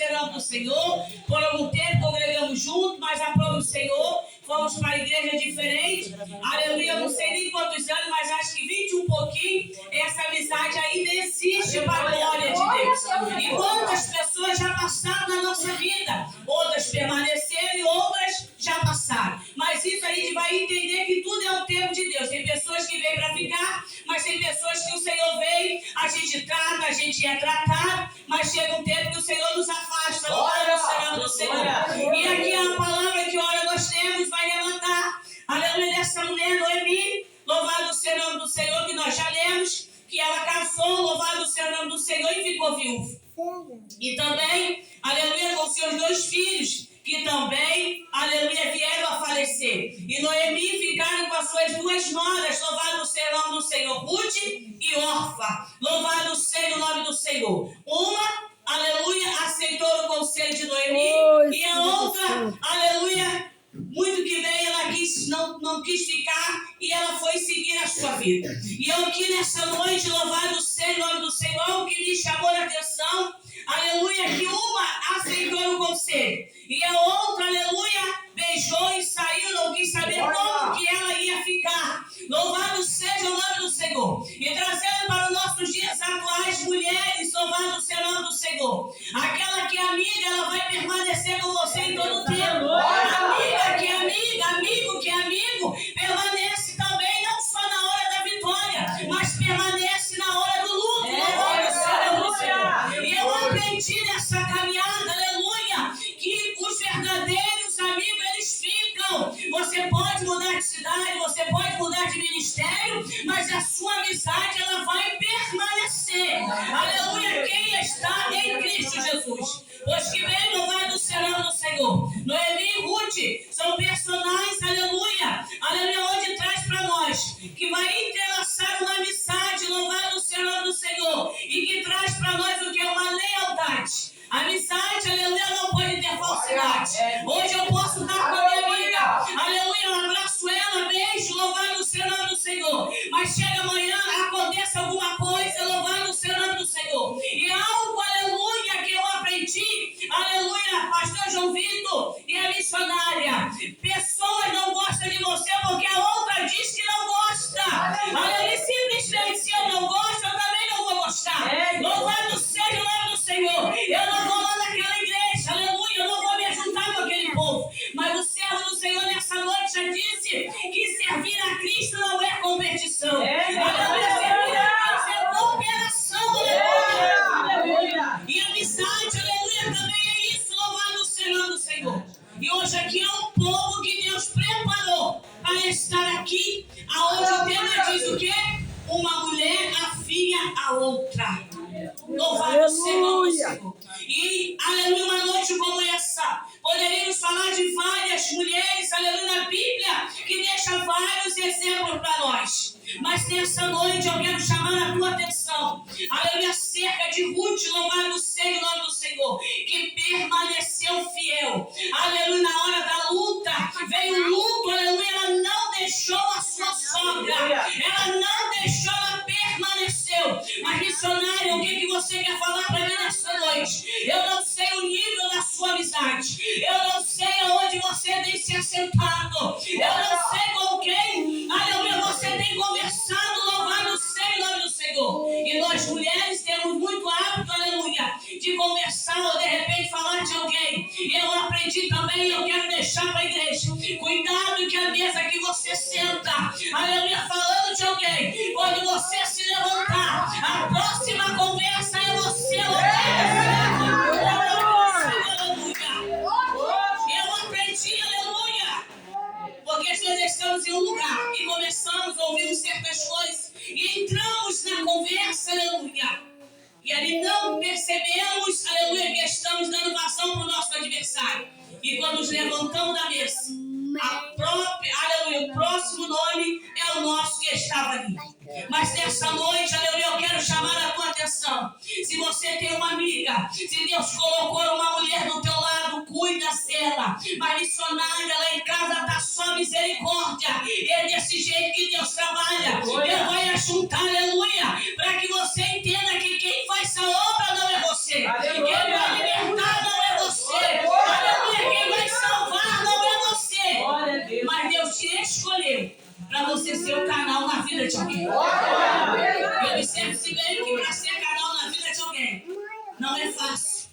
serão do Senhor. Por algum tempo congregamos juntos, mas aprove o Senhor. Fomos para a igreja diferente. Aleluia, eu não sei nem quantos anos, mas acho que 20 um pouquinho. Essa amizade ainda existe para a glória de Deus. E quantas pessoas já passaram na nossa vida? Outras permaneceram e outras já passaram. Mas isso a gente vai entender que tudo é o tempo de Deus. Tem pessoas que vêm para ficar, mas tem pessoas que o Senhor veio, a gente trata, a gente é tratado, mas chega um tempo que o Senhor nos afasta. Louvado seja o nome do Senhor. E aqui a palavra que ora nós temos vai levantar. Aleluia, dessa mulher Noemi. Louvado seja o nome do Senhor, que nós já lemos, que ela casou, louvado seja o nome do Senhor, e ficou viúva. E também, aleluia, com seus 2 filhos, que também, aleluia, vieram a falecer. E Noemi ficaram com as suas 2 noras, louvado seja o nome do Senhor, Ruth e Orfa. Louvado seja o nome do Senhor. Uma, aleluia, aceitou o conselho de Noemi, e a outra, aleluia, muito que bem, ela não quis ficar e ela foi seguir a sua vida. E eu aqui nessa noite, louvado seja o nome do Senhor, o que me chamou a atenção, aleluia, que uma aceitou o conselho e a outra, aleluia, beijou e saiu, não quis saber como que ela ia ficar. Louvado seja o nome do Senhor. E trazendo para os nossos dias atuais, mulheres, louvado seja o nome do Senhor. Aquela que é amiga, ela vai permanecer com você em todo o tempo. Amiga que é amiga, amigo que é amigo, permanece também não só na hora da vitória, mas permanece na hora do luto. Louvado seja o nome do Senhor. E eu aprendi nessa caminhada, aleluia, que os verdadeiros amigos, eles ficam. Você pode mudar de cidade, você pode mudar de ministério, mas a sua amizade, ela vai permanecer. Aleluia, quem está em Cristo Jesus. Pois que bem, louvado seja o nome do Senhor. Noemi e Ruth são personagens, aleluia, aleluia, onde traz para nós, que vai entrelaçar uma amizade, louvado seja o nome do Senhor, e que traz para nós o que é uma lealdade. Amizade, aleluia, não pode ter falsidade. Hoje eu posso estar com a minha amiga, aleluia, eu abraço ela, beijo, louvado seja o nome do Senhor. Mas chega amanhã, acontece alguma coisa, louvado seja o nome do Senhor. E algo, aleluia, que eu aprendi, aleluia, pastor João Vitor e a missionária. Pessoas não gostam de você porque a outra diz que não gosta. Aleluia, simplesmente se eu não gosto, eu também não vou gostar. Louvado seja o nome do Senhor. Eu não vou lá naquela igreja, aleluia, eu não vou me juntar com aquele povo. Mas o servo do Senhor nessa noite já disse que servir a Cristo não é competição. Aleluia, servir a Cristo é cooperação, aleluia. E amizade, aleluia, também é isso, louvado seja o nome do Senhor. E hoje aqui é um povo que Deus preparou para estar aqui, aonde o tema diz o quê? Uma mulher afia a outra. Louvado seja o nome do Senhor. E, aleluia, uma noite como essa, poderíamos falar de várias mulheres, aleluia, na Bíblia, que deixa vários exemplos para nós. Mas nessa noite eu quero chamar a tua atenção, aleluia, acerca de Ruth, louvado seja o nome do Senhor, que permaneceu fiel, aleluia, na hora da luta, veio luto, aleluia, ela não deixou a sua sogra, ela não deixou, ela permaneceu. Mas missionário, o que você quer falar para mim nessa noite? Eu não sei o nível da sua amizade, eu não sei aonde você tem se assentado, eu não sei com quem, aleluia, você tem conversado, louvado seja o nome do Senhor. E nós mulheres temos muito hábito, aleluia, de conversar ou de repente falar de alguém. Eu aprendi também, eu quero deixar para a igreja, cuidado que a mesa que você senta, aleluia, falando de alguém, quando você se levantar, a próxima conversa é você, eu aprendi, aleluia, porque às vezes estamos em um lugar e começamos a ouvir certas coisas e entramos na conversa, aleluia, e ali não percebemos, aleluia, que estamos dando vazão para o nosso adversário. E quando nos levantamos da mesa, aleluia, o próximo nome é o nosso que estava ali. Mas nessa noite, aleluia, eu quero chamar a tua atenção. Se você tem uma amiga, se Deus colocou uma mulher do teu lado, cuida dela. Mas missionária, lá em casa está só misericórdia. É desse jeito que Deus trabalha. Deus vai ajuntar, aleluia, para que você entenda que quem faz essa obra não é você. Quem vai libertar não é para você ser o canal na vida de alguém. Eu observo-se bem que para ser canal na vida de alguém não é fácil.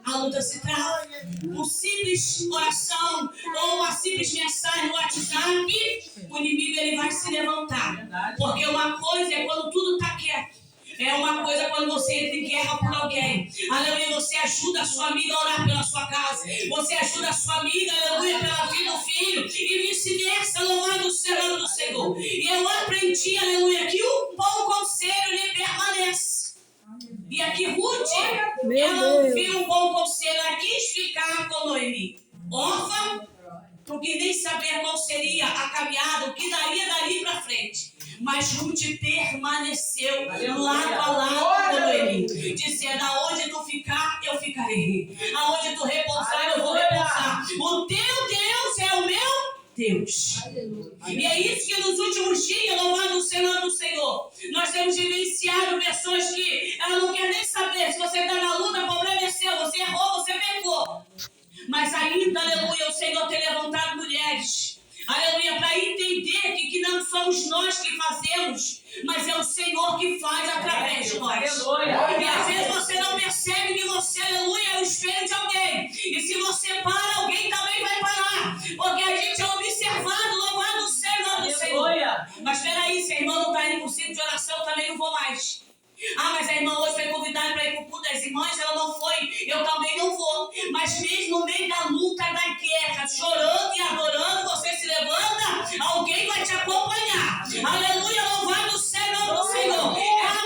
A luta se trava. Um simples oração ou uma simples mensagem no WhatsApp, o inimigo ele vai se levantar. Porque uma coisa é quando tudo está quieto. É uma coisa quando você entra em guerra por alguém. Aleluia, você ajuda a sua amiga a orar pela sua casa. Você ajuda a sua amiga, aleluia, pela vida do filho. E vice-versa, louvado seja o nome do Senhor. E eu aprendi, aleluia, que o bom conselho lhe permanece. E aqui Ruth, ela ouviu um bom conselho. Ela quis ficar com Noemi. Órfã, porque nem saber qual seria a caminhada, o que daria dali para frente. Mas Ruth permaneceu lado a lado com Noemi, dizendo: aonde tu ficar, eu ficarei. Aonde tu repousar, eu vou repousar. O teu Deus é o meu Deus. E é isso que nos últimos dias, louvado seja o nome do Senhor, nós temos vivenciado pessoas que ela não quer nem saber. Se você está na luta, o problema é seu. Você errou, você pecou. Mas ainda, aleluia, o Senhor tem levantado mulheres, aleluia, para entender que não somos nós que fazemos, mas é o Senhor que faz através de nós. E às vezes você não percebe que você, aleluia, é o espelho de alguém. E se você para, alguém também vai parar. Porque a gente é observado, louvado seja o nome do Senhor. Mas peraí, se a irmã não está indo por cima de oração, eu também não vou mais. Mas a irmã hoje foi convidada para ir para o culto das irmãs, ela não foi, eu também não vou. Mas mesmo no meio da luta, da guerra, chorando e adorando, você se levanta, alguém vai te acompanhar. Aleluia, louvado seja o nome do Senhor.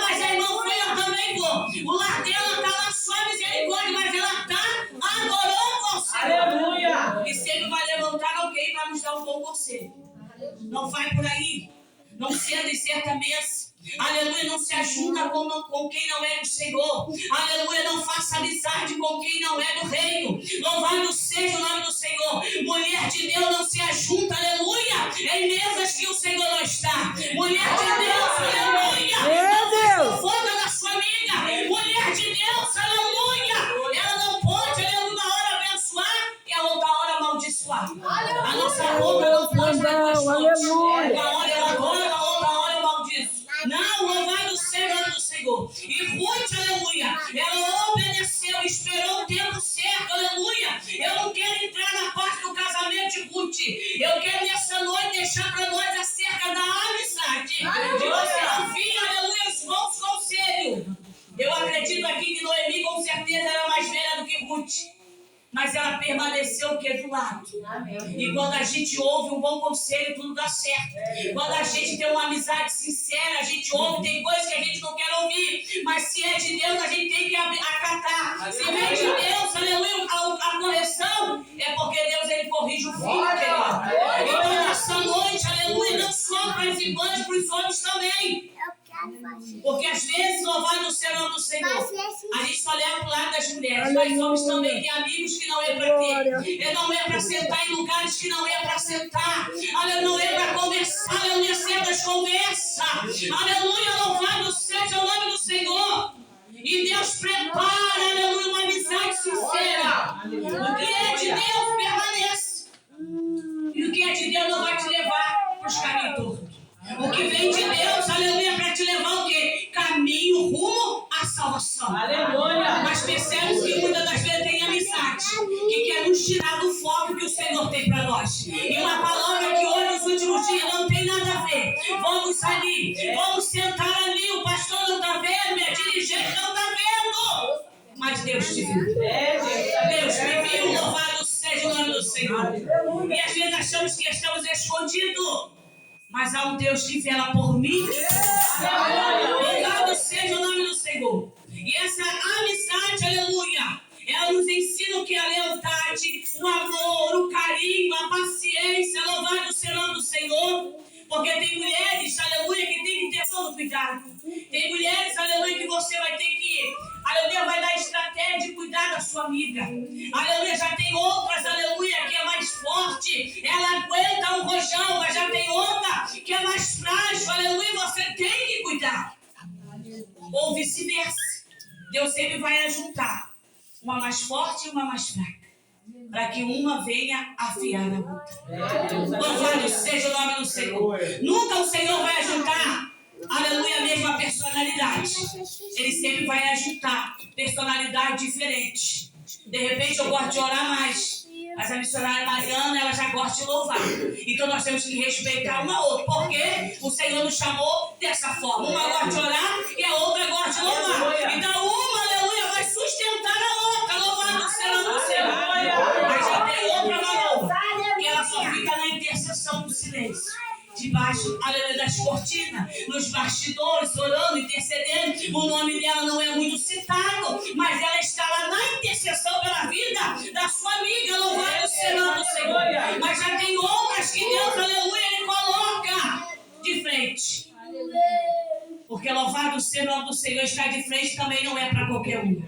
Mas a irmã foi, eu também vou. O lar dela está na sua misericórdia, mas ela está adorando ao Senhor. Aleluia. E sempre vai levantar alguém para nos dar um bom conselho. Não vai por aí. Não ceda em certa mesa. Aleluia, não se ajunta com quem não é do Senhor. Aleluia, não faça amizade com quem não é do reino. Louvado seja o nome do Senhor. Mulher de Deus não se ajunta, aleluia, em mesas que o Senhor não está. Mulher de Deus, aleluia, não faz fofoca da sua amiga. Mulher de Deus, aleluia, ela não pode, aleluia, uma hora abençoar e a outra hora amaldiçoar. A nossa boca não pode mais aleluia. Uma hora eu adoro, a outra hora eu maldiço. Não, louvado seja o nome do Senhor. E Ruth, aleluia, ela obedeceu, esperou o tempo certo, aleluia. Eu não quero entrar na parte do casamento de Ruth. Eu quero nessa noite deixar para nós acerca da amizade. De você ouvir, aleluia, os bons conselhos. Eu acredito aqui que Noemi com certeza era mais velha do que Ruth. Mas ela permaneceu o que? Do lado. E quando a gente ouve um bom conselho, tudo dá certo. Quando a gente tem uma amizade sincera, a gente ouve, tem coisas que a gente não quer ouvir. Mas se é de Deus, a gente tem que acatar. Se vem de Deus, aleluia, a correção é porque Deus ele corrige o filho, querido. Então nessa noite, aleluia, não só para as irmãs, para os homens também. Porque às vezes, louvado seja o nome do Senhor, a gente só leva para o lado das mulheres. Mas homens também têm amigos que não é para ter. Não é para sentar em lugares que não é para sentar. Aleluia, não é para conversar. Aleluia, certas conversas. Aleluia, louvado seja o nome do Senhor. E Deus prepara, aleluia, uma amizade sincera. O que é de Deus permanece. E o que é de Deus não vai te levar para os caminhos tortos. O que vem de Deus, aleluia, para te levar o quê? Caminho rumo à salvação. Aleluia. Mas percebe que muitas das vezes tem amizade que quer nos tirar do foco que o Senhor tem para nós. E uma palavra que hoje, nos últimos dias, não tem nada a ver. Vamos ali, vamos sentar ali. O pastor não está vendo, minha dirigente não está vendo. Mas Deus te viu. Deus me viu, louvado seja o nome do Senhor. E às vezes achamos que estamos escondidos. Mas há um Deus que vela por mim. Louvado seja o nome do Senhor. E essa amizade, aleluia, ela nos ensina o que é a lealdade, o amor, o carinho, a paciência. Louvado seja o nome do Senhor. Porque tem mulheres, aleluia, que tem que ter todo cuidado. Tem mulheres, aleluia, que você vai ter que, aleluia, vai dar estratégia de cuidar da sua amiga. Aleluia, já tem outras, aleluia, que é mais forte. Ela aguenta um rojão, mas já tem outra que é mais frágil. Aleluia, você tem que cuidar. Ou vice-versa. Deus sempre vai ajuntar uma mais forte e uma mais fraca. para que uma venha afiar a outra. Louvado seja o nome do Senhor. Nunca o Senhor vai ajuntar, aleluia, a mesma personalidade. Ele sempre vai ajuntar personalidade diferente. De repente eu gosto de orar mais, mas a missionária Mariana, ela já gosta de louvar. Então nós temos que respeitar uma a outra, porque o Senhor nos chamou dessa forma. Uma gosta de orar e a outra gosta de louvar. Então uma, aleluia, vai sustentar a outra. Louvado seja o Senhor. Mas já tem outra valor, que ela só fica na intercessão do silêncio. Debaixo, aleluia, das cortinas, nos bastidores, orando, intercedendo. O nome dela não é muito citado, mas ela está lá na intercessão pela vida da sua amiga. Louvado seja o Senhor. Mas já tem outras que Deus, aleluia, Ele coloca de frente. Porque louvado seja o nome do Senhor, estar de frente também não é para qualquer um.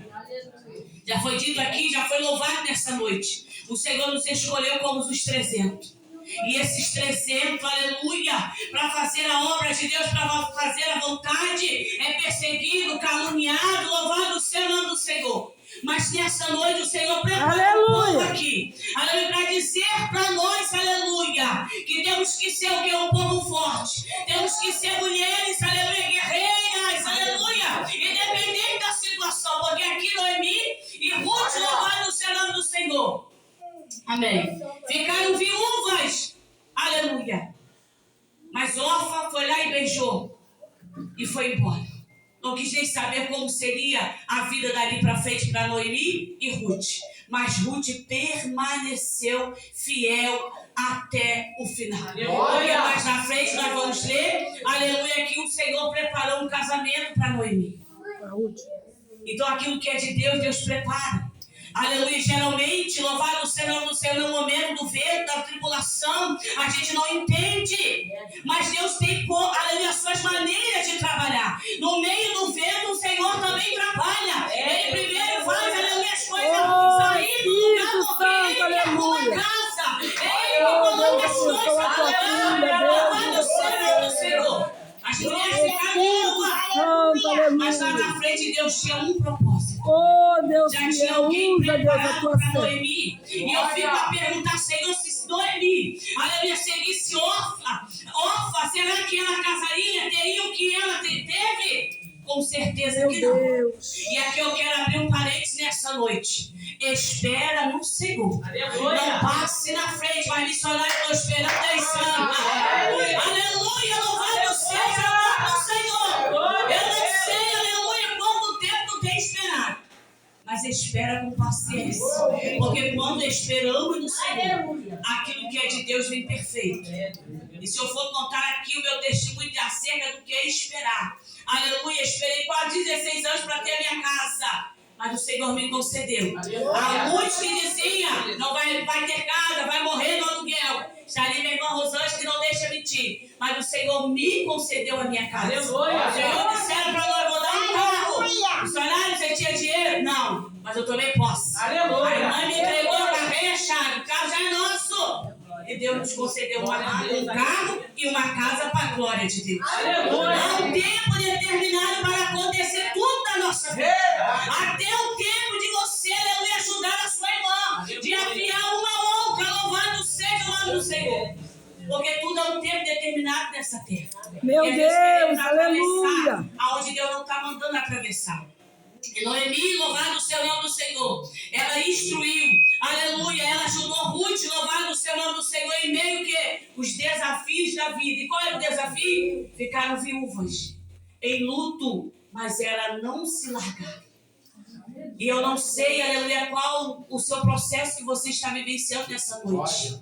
Já foi dito aqui, já foi louvado nessa noite. O Senhor nos escolheu como os 300. E esses 300, aleluia, para fazer a obra de Deus, para fazer a vontade, é perseguido, caluniado, louvado seja o nome do Senhor. Mas nessa noite o Senhor prepara um povo aqui, aleluia, para dizer para nós, aleluia, que temos que ser o que? Um povo forte. Temos que ser mulheres, aleluia, guerreiras, aleluia, independente da situação, porque aqui Noemi e Ruth, louvado seja o nome do Senhor. Amém. Ficaram viúvas. Aleluia. Mas Orfa foi lá e beijou. E foi embora. Não quis nem saber como seria a vida dali para frente para Noemi e Ruth. Mas Ruth permaneceu fiel até o final. Porque mais na frente nós vamos ler, aleluia, que o Senhor preparou um casamento para Noemi. Então aquilo que é de Deus, Deus prepara. Aleluia, geralmente, louvado seja o nome do Senhor, no momento do vento, da tribulação, a gente não entende, mas Deus tem, aleluia, as suas maneiras de trabalhar. No meio do vento, o Senhor também trabalha. Ele primeiro faz, aleluia, as coisas sair do lugar, porque Ele arruma a casa. Ele coloca as coisas, aleluia, louvado seja o nome do Senhor. As mulheres ficaram viúvas, mas lá na frente Deus tinha um propósito. Deus, já tinha alguém preparado para Noemi. E eu fico a perguntar, Senhor, se Noemi, aleluia, seguisse Orfa, será que ela casaria? Teria o que ela teve? Com certeza que não. E aqui eu quero abrir um parênteses nessa noite. Espera no Senhor. Não passe na frente, mas missionário, estou esperando 10 anos. Aleluia, louvado seja o nome do Senhor. Eu não sei, aleluia, quanto tempo tu tem esperado. Mas espera com paciência. Porque quando esperamos no Senhor, aquilo que é de Deus vem perfeito. E se eu for contar aqui o meu testemunho acerca do que é esperar. Aleluia, esperei quase 16 anos para ter a minha casa. Mas o Senhor me concedeu. Há muitos que diziam, não vai ter casa, vai morrer no aluguel. Está ali minha irmã Rosângela que não deixa mentir. Mas o Senhor me concedeu a minha casa. O Senhor disseram para nós, vou dar um carro. Missionário, você tinha dinheiro? Não, mas eu tomei posse. A irmã me entregou a carreira e a chave. O carro já é nosso. E Deus nos concedeu um carro e uma casa para a glória de Deus. Há um tempo determinado para acontecer tudo na nossa vida. Até o tempo de você, aleluia, ajudar a sua irmã, de afiar uma outra, louvado seja o nome do Senhor. Porque tudo é um tempo determinado nessa terra. Meu Deus, aleluia. Aonde Deus não está mandando atravessar. E Noemi, louvado o seu nome do Senhor, ela instruiu, aleluia, ela ajudou Ruth, louvado o seu nome do Senhor, em meio que os desafios da vida. E qual era o desafio? Ficaram viúvas, em luto, mas elas não se largaram. E eu não sei, aleluia, qual o seu processo que você está vivenciando nessa noite.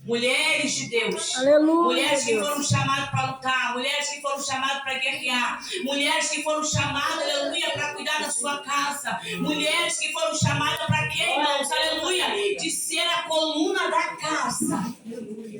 Mulheres de Deus, aleluia, mulheres que foram chamadas para lutar, mulheres que foram chamadas para guerrear, mulheres que foram chamadas, aleluia, para cuidar da sua casa, mulheres que foram chamadas para quê, irmãos, aleluia, de ser a coluna da casa.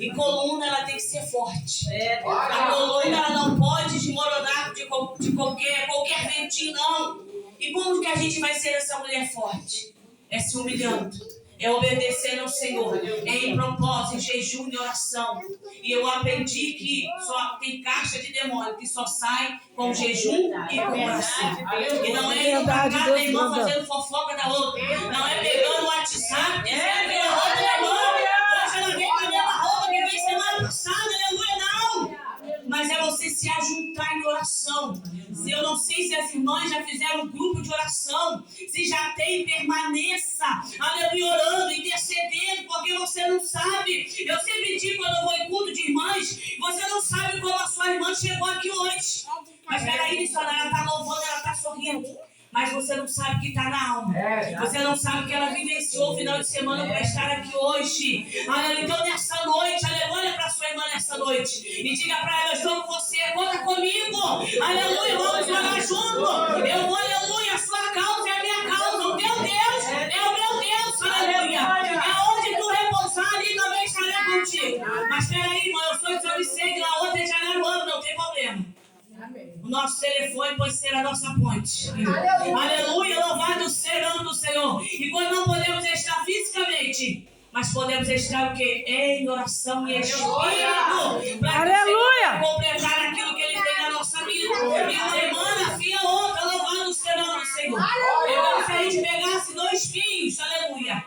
E coluna, ela tem que ser forte. A coluna, ela não pode desmoronar de qualquer ventinho, não. E como que a gente vai ser essa mulher forte? É se humilhando. É obedecer ao Senhor, é em propósito, em jejum e oração. E eu aprendi que só tem caixa de demônio que só sai com jejum e com oração. E não é indo para cada irmã fazendo fofoca da outra. Não é pegando o WhatsApp, dizendo que Se já tem, permaneça, aleluia, orando, intercedendo, porque você não sabe. Eu sempre digo quando eu vou em culto de irmãs, você não sabe como a sua irmã chegou aqui hoje. Mas peraí, missionária, ela está louvando, ela está sorrindo. Mas você não sabe o que está na alma. Você não sabe o que ela vivenciou o final de semana para estar aqui hoje. Aleluia. Então nessa noite, aleluia, olha para sua irmã nessa noite e diga para ela: eu estou com você, conta comigo. Aleluia, vamos orar junto. Eu vou, aleluia, a sua causa é a minha causa. O teu Deus é o meu Deus, aleluia. É onde tu repousar, ali também estarei contigo. Mas peraí, irmão, eu sou de São Vicente, lá outra é de Araruama, não tem problema. O nosso telefone pode ser a nossa ponte. Aleluia, louvado seja o nome do Senhor. E quando não podemos estar fisicamente, mas podemos estar o quê? Em oração e espírito. Para completar aquilo que Ele tem na nossa vida. E uma irmã afia outra, louvado seja o nome do Senhor. É como se a gente pegasse dois fios, aleluia.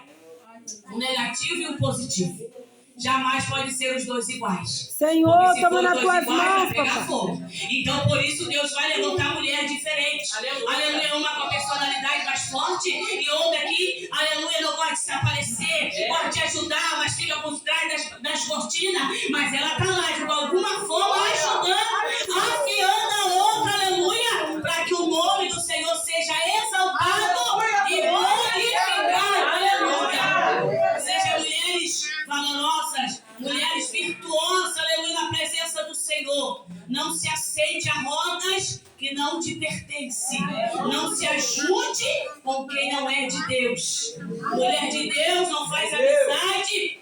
Um negativo e um positivo. Jamais pode ser os dois iguais. Senhor, toma nas tuas mãos, papai. Então, por isso, Deus vai levantar mulheres diferentes. Aleluia, uma com a personalidade mais forte e outra aqui, aleluia, não gosta de se aparecer, pode te ajudar, mas fica por trás das cortinas. Mas ela está lá, de alguma forma, ajudando, afiando a outra, aleluia, para que o nome do Senhor seja exaltado e glorificado. Aleluia. Seja mulheres valorosas, mulheres virtuosas, aleluia, na presença do Senhor. Não se aceite a rodas que não te pertencem. Não se ajude com quem não é de Deus. Mulher de Deus não faz amizade.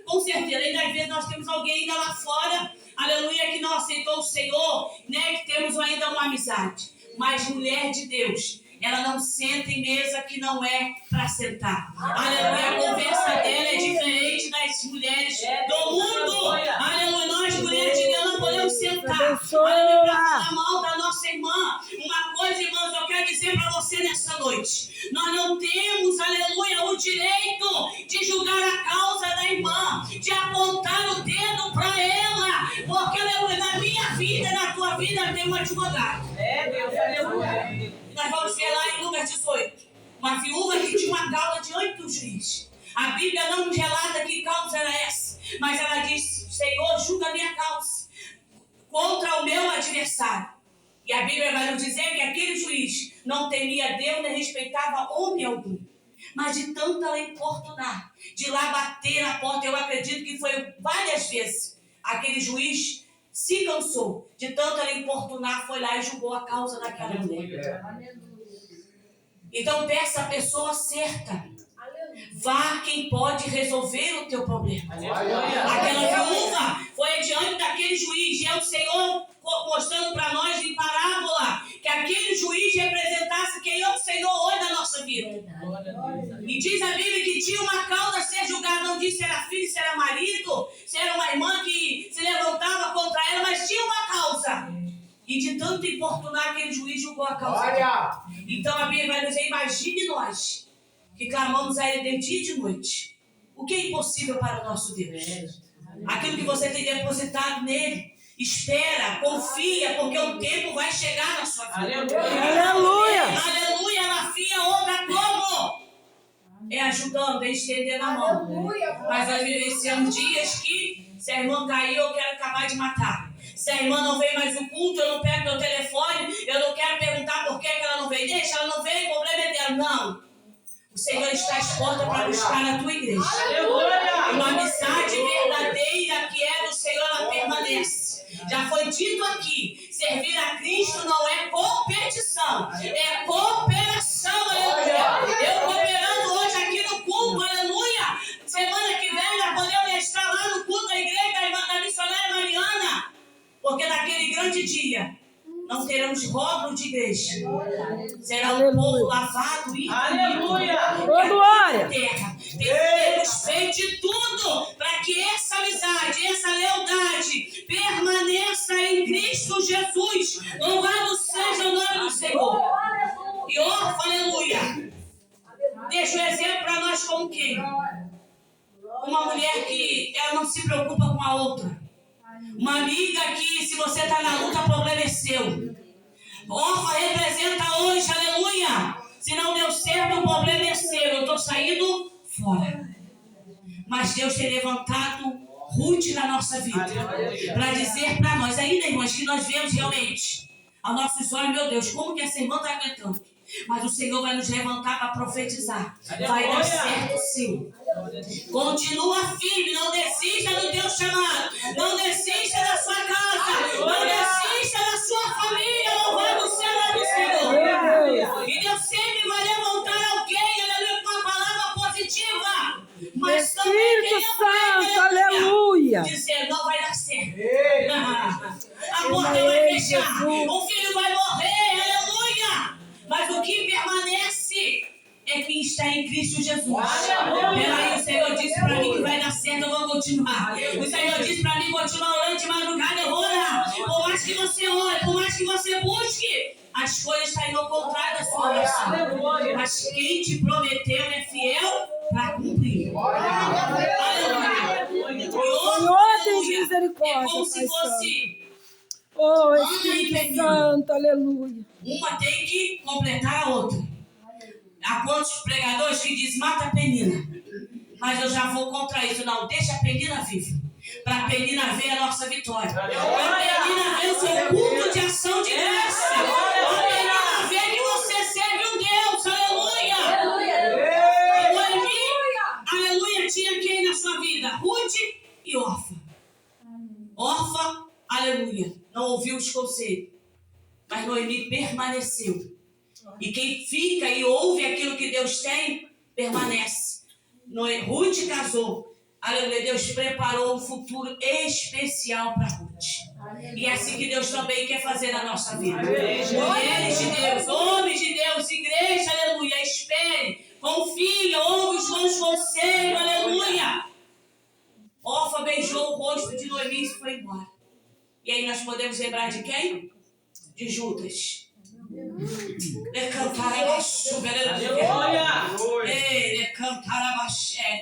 Com certeza, ainda às vezes nós temos alguém ainda lá fora, aleluia, que não aceitou o Senhor, né, que temos ainda uma amizade. Mas mulher de Deus, ela não senta em mesa que não é para sentar. Aleluia, a conversa dela é diferente das mulheres do mundo. Aleluia, nós mulheres de Deus não podemos sentar. Aleluia, para falar mal da nossa irmã. Uma coisa, irmãos, eu quero dizer para você nessa noite. Nós não temos, aleluia, o direito de julgar a causa da irmã, de apontar o dedo para ela. Porque, aleluia, na minha vida e na tua vida tem um advogado. Deus, aleluia. Nós vamos ver lá em Lucas 18, uma viúva que tinha uma causa diante do juiz. A Bíblia não nos relata que causa era essa, mas ela diz: Senhor, julga a minha causa contra o meu adversário. E a Bíblia vai nos dizer que aquele juiz não temia Deus nem respeitava homem algum. Mas de tanto ela importunar, de lá bater na porta, eu acredito que foi várias vezes, aquele juiz se cansou de tanto ela importunar, foi lá e julgou a causa daquela mulher. Então peça a pessoa certa. Vá quem pode resolver o teu problema. Aquela viúva foi diante daquele juiz, e é o Senhor mostrando para nós em parábola que aquele juiz representasse quem é o Senhor hoje na nossa vida. E diz a Bíblia que tinha uma causa a ser julgada, não diz se era filho, se era marido, se era uma irmã que se levantava contra ela, mas tinha uma causa. E de tanto importunar, aquele juiz julgou a causa. Então a Bíblia vai dizer: imagine nós que clamamos a Ele de dia e de noite. O que é impossível para o nosso Deus? Aquilo que você tem depositado nele, espera, confia, porque o tempo vai chegar na sua vida. Aleluia! Aleluia! Ela afia outra como? É ajudando, é estendendo a mão. Mas nós vivenciamos dias que, se a irmã caiu, eu quero acabar de matar. Se a irmã não veio mais no culto, eu não pego meu telefone, eu não quero perguntar por que ela não veio. Deixa, ela não veio, o problema é dela. Não. O Senhor está às portas para buscar a tua igreja. Aleluia! Uma amizade verdadeira que é do Senhor, ela permanece. Já foi dito aqui: servir a Cristo não é competição, é cooperação. Aleluia! Eu cooperando hoje aqui no culto, aleluia! Semana que vem nós podemos estar lá no culto da igreja da missionária Mariana, porque naquele grande dia não teremos rótulo de igreja. Será um povo lavado e aleluia! terra. Temos feito de tudo para que essa amizade, essa lealdade permaneça em Cristo Jesus. Louvado seja o nome do Senhor. E órfã, aleluia. Deixa o exemplo para nós como quem? Uma mulher que ela não se preocupa com a outra. Uma amiga que, se você está na luta, o problema é seu. Órfã representa hoje, aleluia, Se não deu certo, o problema é seu. Eu estou saindo fora. Mas Deus tem levantado Ruth na nossa vida para dizer para nós, ainda irmãs, que nós vemos realmente a nossos olhos, meu Deus, como que essa irmã está aguentando? Mas o Senhor vai nos levantar para profetizar. Vai dar certo sim. Continua firme, não desista do teu chamado, não desista da sua casa, não desista da sua família, louvado seja o Senhor. E Deus sempre vai levantar alguém, aleluia, com uma palavra positiva, mas também Espírito Santo, aleluia. Dizer, não vai dar certo. A porta vai fechar, o filho vai morrer, aleluia. Mas o que permanece é quem está em Cristo Jesus. Peraí, o Senhor disse para mim que vai dar certo, eu vou continuar. O Senhor disse para mim continuar orando de madrugada, eu vou orar. Por mais que você ore, por mais que você busque, as coisas estão indo ao contrário da sua oração. Mas quem te prometeu é fiel para cumprir. Aleluia. Senhor, tem misericórdia. É como se fosse Oh, Espírito Santo, aleluia. uma tem que completar a outra. Há quantos pregadores que dizem, mata a Penina. Mas eu já vou contra isso. Não, deixa a Penina viva. Para a Penina ver a nossa vitória. Para a Penina ver o seu culto de ação de graça. Para a Penina ver que você serve um Deus. Aleluia. Noemi, aleluia, tinha quem na sua vida? Ruth e Orfa. Orfa, aleluia, não ouviu os conselhos. Mas Noemi permaneceu. E quem fica e ouve aquilo que Deus tem, permanece. Ruth casou. Aleluia. Deus preparou um futuro especial para Ruth. E é assim que Deus também quer fazer na nossa vida. Mulheres de Deus, homens de Deus, igreja, aleluia. Espere, confie, ouve os bons conselhos, aleluia. Orfa beijou o rosto de Noemi e foi embora. E aí nós podemos lembrar de quem? De Judas.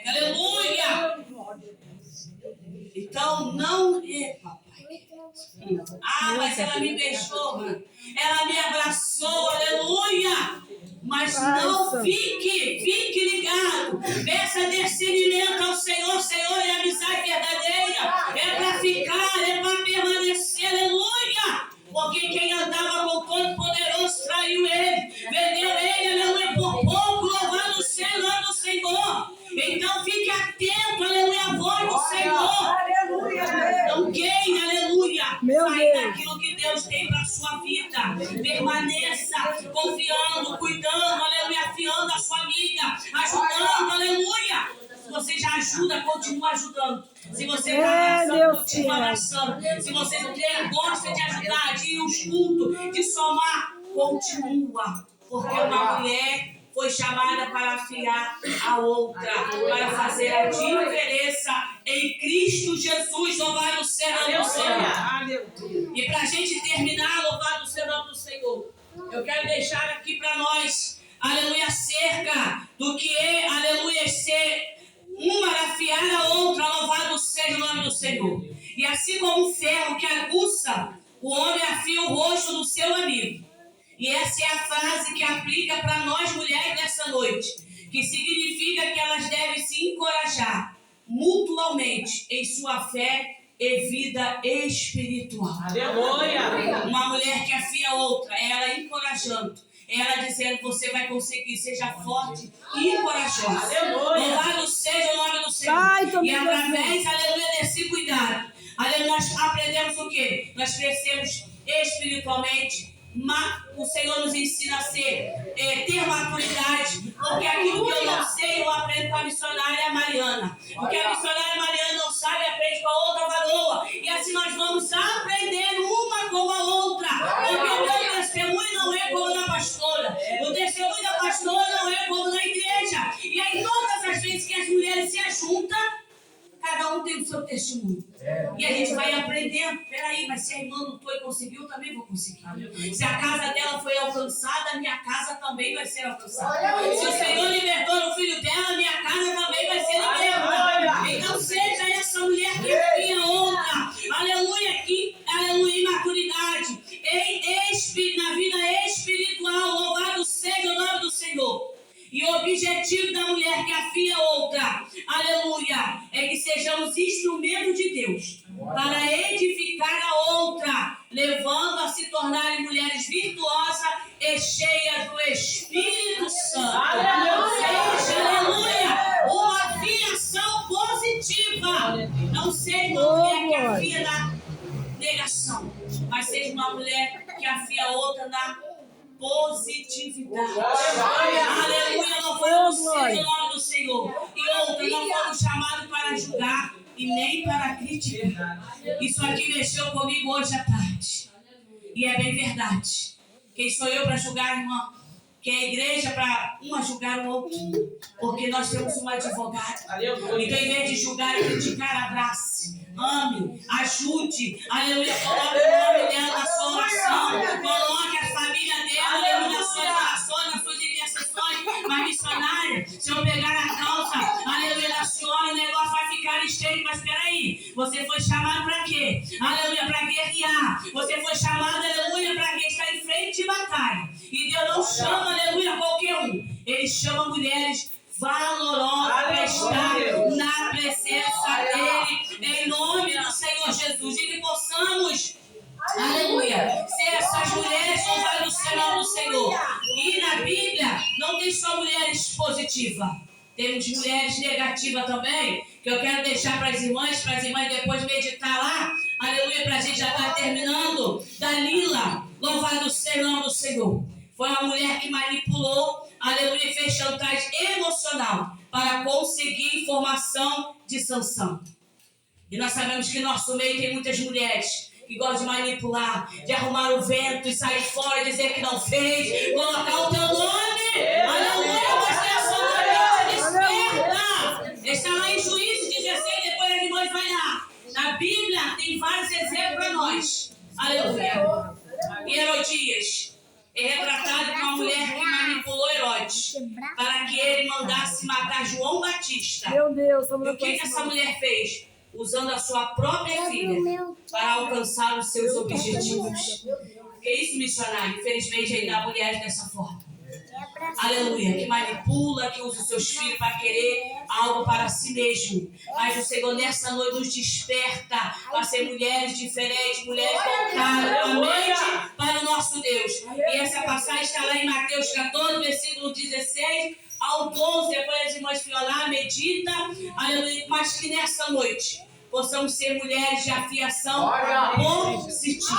Aleluia. Então não mas ela me beijou, ela me abraçou, aleluia. Mas não fique ligado. Peça discernimento ao Senhor. Senhor, é amizade verdadeira. É para ficar, é para permanecer, aleluia. Porque quem andava com o Todo-Poderoso traiu ele, vendeu ele, aleluia, por pouco, louvando o Senhor do Senhor. Então fique atento, aleluia, à voz do Senhor. Não queira, aleluia, sair daquilo que Deus tem para a sua vida. Permaneça confiando, cuidando, aleluia, afiando a sua amiga, ajudando, aleluia. Se você já ajuda, continua ajudando. Se você está abraçando, continua abraçando. Se você gosta de ajudar, de ir aos cultos, de somar, continua. Porque uma mulher foi chamada para afiar a outra, para fazer a diferença em Cristo Jesus. Louvado seja o Senhor. E para a gente terminar, louvado seja o nome do Senhor, eu quero deixar aqui para nós, aleluia, acerca do que é, aleluia, ser uma afiar a outra, louvado seja o nome do Senhor. E assim como o ferro que aguça, o homem afia o rosto do seu amigo. E essa é a frase que aplica para nós mulheres nessa noite, que significa que elas devem se encorajar mutuamente em sua fé e vida espiritual. Aleluia! Uma mulher que afia a outra, é ela encorajando. Ela dizendo, você vai conseguir, seja forte e corajosa. Louvado seja o nome do Senhor. E através, aleluia, desse cuidado, aleluia, nós aprendemos o quê? Nós crescemos espiritualmente. O Senhor nos ensina a ter maturidade, porque aquilo que eu não sei, eu aprendo com a missionária Mariana. Porque a missionária Mariana não sabe, aprende com a outra varoa. E assim nós vamos aprendendo uma com a outra. Porque o meu testemunho não é como da pastora. O testemunho da pastora não é como da igreja. E aí todas as vezes que as mulheres se ajuntam, cada um tem o seu testemunho. E a gente vai aprendendo. Peraí, mas se a irmã lutou e conseguiu, eu também vou conseguir. Se a casa dela foi alcançada, a minha casa também vai ser alcançada. Se o Senhor libertou o filho dela, a minha casa também vai ser libertada. Então seja essa mulher que afia outra. Aleluia, aleluia, em maturidade. Na vida espiritual, louvado seja o nome do Senhor. objetivo da mulher que afia outra, aleluia, é que sejamos instrumentos de Deus para edificar a outra, levando a se tornarem mulheres virtuosas e cheias do Espírito Santo. Aleluia! Uma afiação positiva. Não seja uma mulher que afia na negação, mas seja uma mulher que afia a outra na positividade. Aleluia! Louvado seja o nome do Senhor. E outra, não fomos chamados para julgar e nem para criticar. Isso aqui mexeu comigo hoje à tarde. E é bem verdade. Quem sou eu para julgar, irmã? Que é a igreja para uma julgar o outro. Porque nós temos um advogado. Então, em vez de julgar e criticar, abrace, ame, ajude. Aleluia. Coloque o nome dela na sua oração. Coloque a família dela, aleluia, nas suas orações, nas suas intercessões. Mas, missionária, se eu pegar a causa, aleluia, da senhora, o negócio vai ficar estreito. Mas peraí, você foi chamado para quê? Aleluia, para guerrear. Você foi chamado, aleluia, para estar em frente de batalha. E Deus não chama, aleluia, qualquer um. Ele chama mulheres valorosas para estar na presença dele, em nome do Senhor Jesus. E que possamos, aleluia, ser essas mulheres louvando o Senhor do Senhor. E na Bíblia não tem só mulheres positivas. Temos mulheres negativas também, que eu quero deixar para as irmãs depois meditar lá. Aleluia, para a gente já estar terminando. Dalila, louvado seja o nome do Senhor. Foi uma mulher que manipulou, aleluia, e fez chantagem emocional para conseguir informação de Sansão. E nós sabemos que no nosso meio tem muitas mulheres que gostam de manipular, de arrumar o vento e sair fora e dizer que não fez, colocar o teu nome, aleluia, mas essa mulher desperta. Está lá em Juízes 16, depois as irmãs vai lá. Na Bíblia tem vários exemplos para nós, aleluia. E Herodias é retratado como uma mulher que manipulou Herodes para que ele mandasse matar João Batista. Meu Deus, e o que essa mulher fez? Usando a sua própria filha para alcançar os seus objetivos. Que isso, missionário? Infelizmente ainda há mulheres dessa forma. Aleluia, que manipula, que usa os seus filhos para querer algo para si mesmo. Mas o Senhor nessa noite nos desperta para ser mulheres diferentes, mulheres voltadas a mente para o nosso Deus. E essa passagem está lá em Mateus 14, versículo 16 ao 12. Depois as irmãs ficam lá, medita, aleluia, mas que nessa noite possamos ser mulheres de afiação positiva.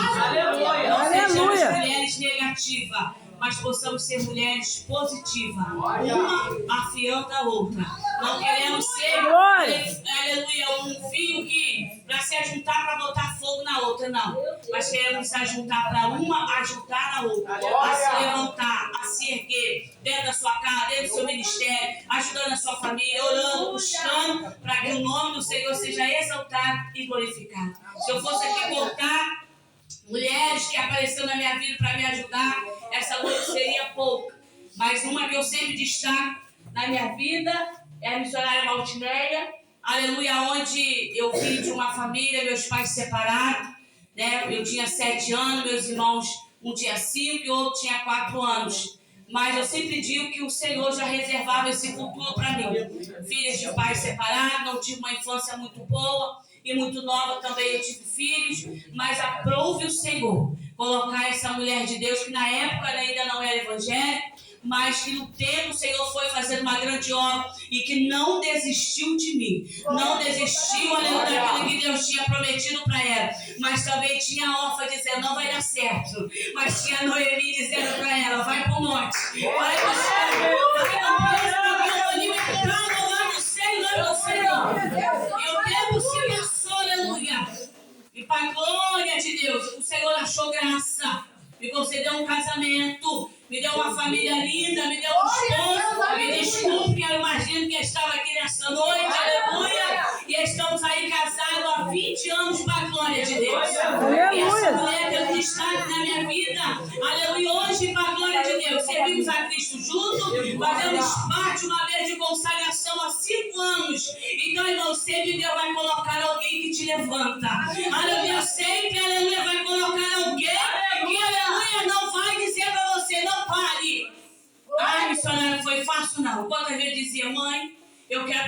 Não sejamos mulheres negativas, mas possamos ser mulheres positivas, uma afiando a outra. Não queremos ser, aleluia, um fio que para se ajuntar para botar fogo na outra, não. Mas queremos se ajuntar para uma ajudar a outra, a se levantar, a se erguer dentro da sua casa, dentro do seu ministério, ajudando a sua família, orando, buscando, para que o nome do Senhor seja exaltado e glorificado. Se eu fosse aqui contar mulheres que apareceram na minha vida para me ajudar, essa noite seria pouca. Mas uma que eu sempre destaco na minha vida é a missionária Maltineia, aleluia, onde eu vim de uma família, meus pais separados, né? Eu tinha 7 anos, meus irmãos, um tinha 5 e o outro tinha 4 anos. Mas eu sempre digo que o Senhor já reservava esse futuro para mim. Filhas de pais separados, não tive uma infância muito boa e muito nova também eu tive filhos, mas aprove o Senhor colocar essa mulher de Deus, que na época ainda não era evangélica, mas que no tempo o Senhor foi fazendo uma grande obra e que não desistiu de mim, não desistiu, aleluia, daquilo que Deus tinha prometido para ela, mas também tinha a órfã dizendo, não vai dar certo, mas tinha a Noemi dizendo para ela, vai para o norte, vai para o céu, vai para o libertar, lá no Senhor, e o tempo se passou, aleluia, e para a glória de Deus, o Senhor achou graça, me concedeu um casamento, me deu uma família linda, me deu um esposo, me desculpe, eu imagino que estava aqui nessa noite, aleluia, e estamos aí casados há 20 anos para a glória de Deus. E essa mulher deu destaque na minha vida, aleluia, hoje para a glória de Deus, servimos a Cristo junto, fazemos parte uma vez de consagração há 5 anos, então irmão, sempre Deus vai colocar alguém que te levanta, aleluia, sempre, aleluia, vai colocar alguém que, aleluia, não vai dizer para você, não pare. Ai, missionário, foi fácil não.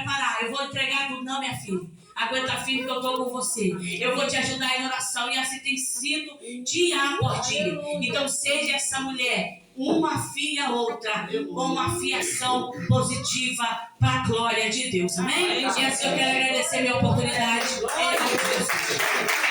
parar, eu vou entregar tudo. Não, minha filha. Aguenta firme que eu estou com você. Eu vou te ajudar em oração. E assim tem sido dia por dia. Então seja essa mulher uma filha outra, com uma fiação positiva para a glória de Deus. Amém? E assim eu quero agradecer a minha oportunidade. Em nome de Jesus.